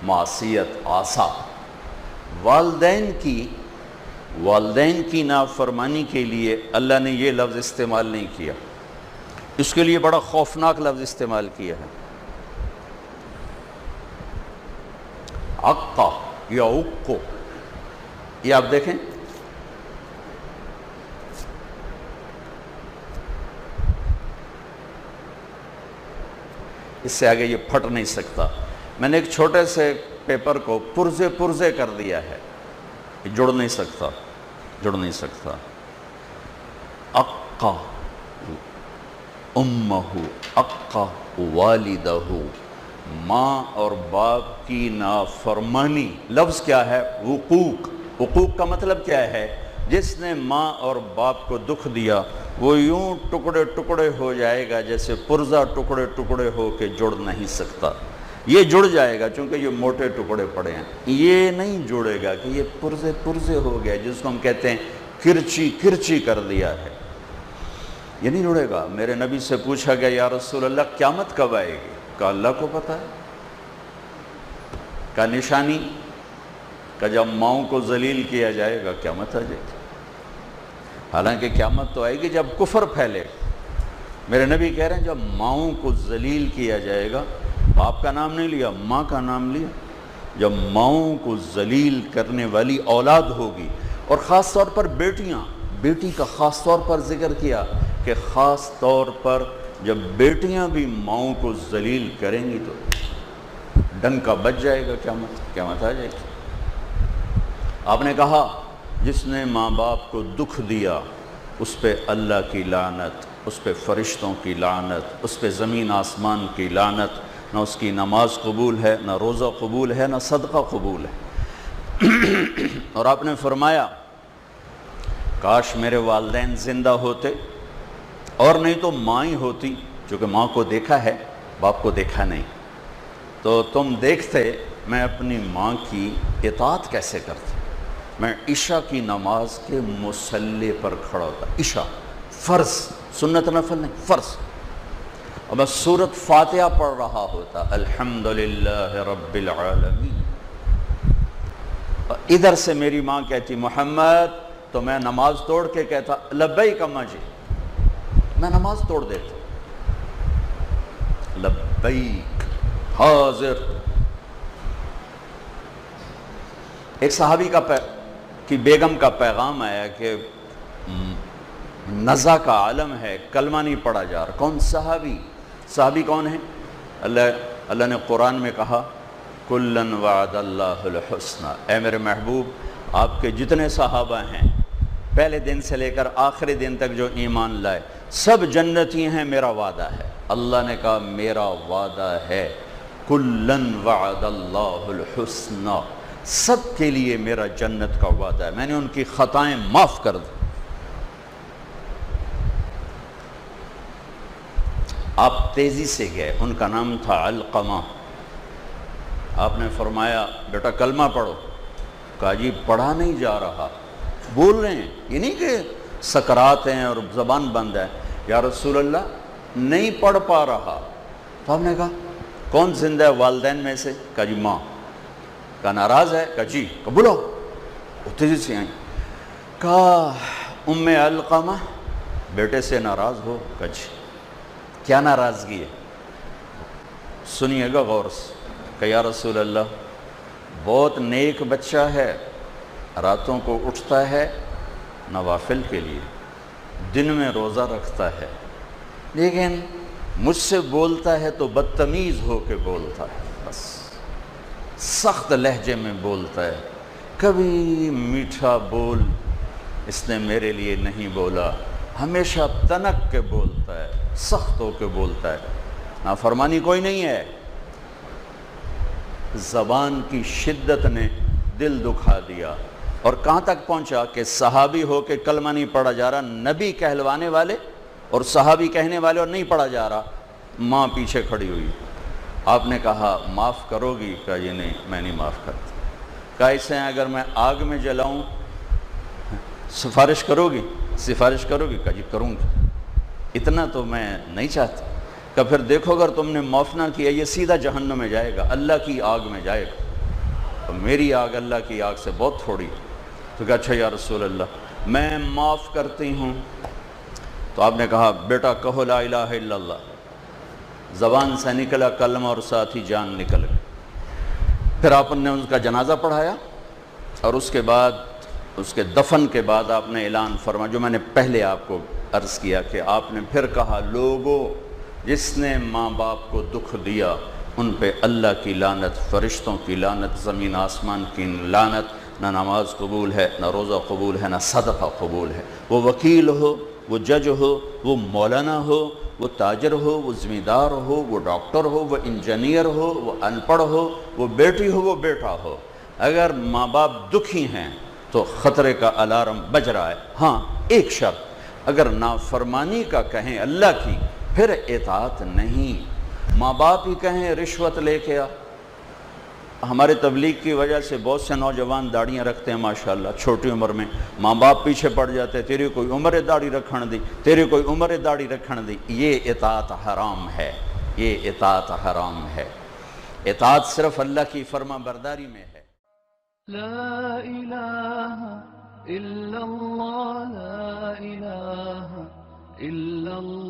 معصیت آسا۔ والدین کی نافرمانی کے لیے اللہ نے یہ لفظ استعمال نہیں کیا، اس کے لیے بڑا خوفناک لفظ استعمال کیا ہے، عقا یا عقو۔ یہ آپ دیکھیں، اس سے آگے یہ پھٹ نہیں سکتا۔ میں نے ایک چھوٹے سے پیپر کو پرزے کر دیا ہے، یہ جڑ نہیں سکتا۔ اقا امہ اقا والدہ، ماں اور باپ کی نافرمانی۔ لفظ کیا ہے؟ حقوق کا مطلب کیا ہے؟ جس نے ماں اور باپ کو دکھ دیا وہ یوں ٹکڑے ٹکڑے ہو جائے گا جیسے پرزہ ٹکڑے ٹکڑے ہو کے جڑ نہیں سکتا۔ یہ جڑ جائے گا چونکہ یہ موٹے ٹکڑے پڑے ہیں، یہ نہیں جڑے گا کہ یہ پرزے ہو گیا، جس کو ہم کہتے ہیں کرچی کر دیا ہے، یہ نہیں جڑے گا۔ میرے نبی سے پوچھا گیا یا رسول اللہ قیامت کب آئے گی؟ کہا اللہ کو پتہ ہے۔ کا نشانی کہ جب ماؤں کو ذلیل کیا جائے گا قیامت آ جائے گی۔ حالانکہ قیامت تو آئے گی جب کفر پھیلے۔ میرے نبی کہہ رہے ہیں جب ماؤں کو ذلیل کیا جائے گا، باپ کا نام نہیں لیا، ماں کا نام لیا، جب ماؤں کو ذلیل کرنے والی اولاد ہوگی، اور خاص طور پر بیٹی کا خاص طور پر ذکر کیا کہ خاص طور پر جب بیٹیاں بھی ماؤں کو ذلیل کریں گی تو ڈنکا بج جائے گا، قیامت آ جائے گی۔ آپ نے کہا جس نے ماں باپ کو دکھ دیا اس پہ اللہ کی لعنت، اس پہ فرشتوں کی لعنت، اس پہ زمین آسمان کی لعنت، نہ اس کی نماز قبول ہے، نہ روزہ قبول ہے، نہ صدقہ قبول ہے۔ اور آپ نے فرمایا کاش میرے والدین زندہ ہوتے، اور نہیں تو ماں ہی ہوتی، چونکہ ماں کو دیکھا ہے باپ کو دیکھا نہیں، تو تم دیکھتے میں اپنی ماں کی اطاعت کیسے کرتا۔ میں عشاء کی نماز کے مصلی پر کھڑا ہوتا، عشاء فرض، سنت نفل نہیں، فرض، اور میں سورۃ فاتحہ پڑھ رہا ہوتا، الحمدللہ رب العالمین، ادھر سے میری ماں کہتی محمد، تو میں نماز توڑ کے کہتا لبیک اماں جی، میں نماز توڑ دیتا، لبیک حاضر۔ ایک صحابی کی بیگم کا پیغام آیا کہ نزا کا عالم ہے، کلمہ نہیں پڑھا جا رہا۔ کون؟ صحابی کون ہے؟ اللہ نے قرآن میں کہا کلن وعد اللہ الحسنى، اے میرے محبوب آپ کے جتنے صحابہ ہیں پہلے دن سے لے کر آخری دن تک جو ایمان لائے سب جنتی ہیں، میرا وعدہ ہے۔ اللہ نے کہا میرا وعدہ ہے کلن وعد اللہ الحسنى، سب کے لیے میرا جنت کا وعدہ ہے، میں نے ان کی خطائیں معاف کر دی۔ آپ تیزی سے گئے، ان کا نام تھا علقمہ، آپ نے فرمایا بیٹا کلمہ پڑھو، کہا جی پڑھا نہیں جا رہا، بول رہے ہیں، یہ نہیں کہ سکرات ہیں اور زبان بند ہے، یا رسول اللہ نہیں پڑھ پا رہا۔ تو آپ نے کہا کون زندہ ہے والدین میں سے؟ کہا جی ماں۔ کہا ناراض ہے؟ کہا جی۔ کہا بولو، وہ تیزی سے آئیں، کہا ام علقمہ بیٹے سے ناراض ہو؟ کہا جی۔ کیا ناراضگی ہے؟ سنیے گا غور سے۔ کہ یا رسول اللہ بہت نیک بچہ ہے، راتوں کو اٹھتا ہے نوافل کے لیے، دن میں روزہ رکھتا ہے، لیکن مجھ سے بولتا ہے تو بدتمیز ہو کے بولتا ہے، بس سخت لہجے میں بولتا ہے، کبھی میٹھا بول اس نے میرے لیے نہیں بولا، ہمیشہ تنک کے بولتا ہے، سخت ہو کے بولتا ہے، نافرمانی کوئی نہیں ہے۔ زبان کی شدت نے دل دکھا دیا، اور کہاں تک پہنچا کہ صحابی ہو کے کلمہ نہیں پڑھا جا رہا، نبی کہلوانے والے اور صحابی کہنے والے اور نہیں پڑھا جا رہا، ماں پیچھے کھڑی ہوئی۔ آپ نے کہا معاف کرو گی؟ کہا یہ نہیں، میں نہیں معاف کرتا۔ کہا اسے اگر میں آگ میں جلاؤں سفارش کرو گی؟ کہا جی کروں گی، اتنا تو میں نہیں چاہتا۔ کہ پھر دیکھو اگر تم نے معاف نہ کیا یہ سیدھا جہنم میں جائے گا، اللہ کی آگ میں جائے گا۔ تو میری آگ اللہ کی آگ سے بہت تھوڑی ہے۔ تو کہا اچھا یا رسول اللہ میں معاف کرتی ہوں۔ تو آپ نے کہا بیٹا کہو لا الہ الا اللہ، زبان سے نکلا کلمہ اور ساتھ ہی جان نکل گئی۔ پھر آپ نے ان کا جنازہ پڑھایا اور اس کے بعد اس کے دفن کے بعد آپ نے اعلان فرمایا جو میں نے پہلے آپ کو عرض کیا کہ آپ نے پھر کہا لوگوں جس نے ماں باپ کو دکھ دیا ان پہ اللہ کی لعنت، فرشتوں کی لعنت، زمین آسمان کی لعنت، نہ نماز قبول ہے، نہ روزہ قبول ہے، نہ صدقہ قبول ہے۔ وہ وکیل ہو، وہ جج ہو، وہ مولانا ہو، وہ تاجر ہو، وہ ذمہ ہو، وہ ڈاکٹر ہو، وہ انجینئر ہو، وہ ان پڑھ ہو، وہ بیٹی ہو، وہ بیٹا ہو، اگر ماں باپ دکھی ہیں تو خطرے کا الارم بج رہا ہے۔ ہاں ایک شرط، اگر نافرمانی کا کہیں اللہ کی پھر اطاعت نہیں، ماں باپ ہی کہیں رشوت لے کے آ۔ ہمارے تبلیغ کی وجہ سے بہت سے نوجوان داڑیاں رکھتے ہیں ماشاءاللہ چھوٹی عمر میں، ماں باپ پیچھے پڑ جاتے ہیں تیری کوئی عمر داڑھی رکھن دی، تیری کوئی عمر داڑھی رکھن دی۔ یہ اطاعت حرام ہے، یہ اطاعت حرام ہے۔ اطاعت صرف اللہ کی فرما برداری میں ہے۔ لا إله إلا الله لا إله إلا الله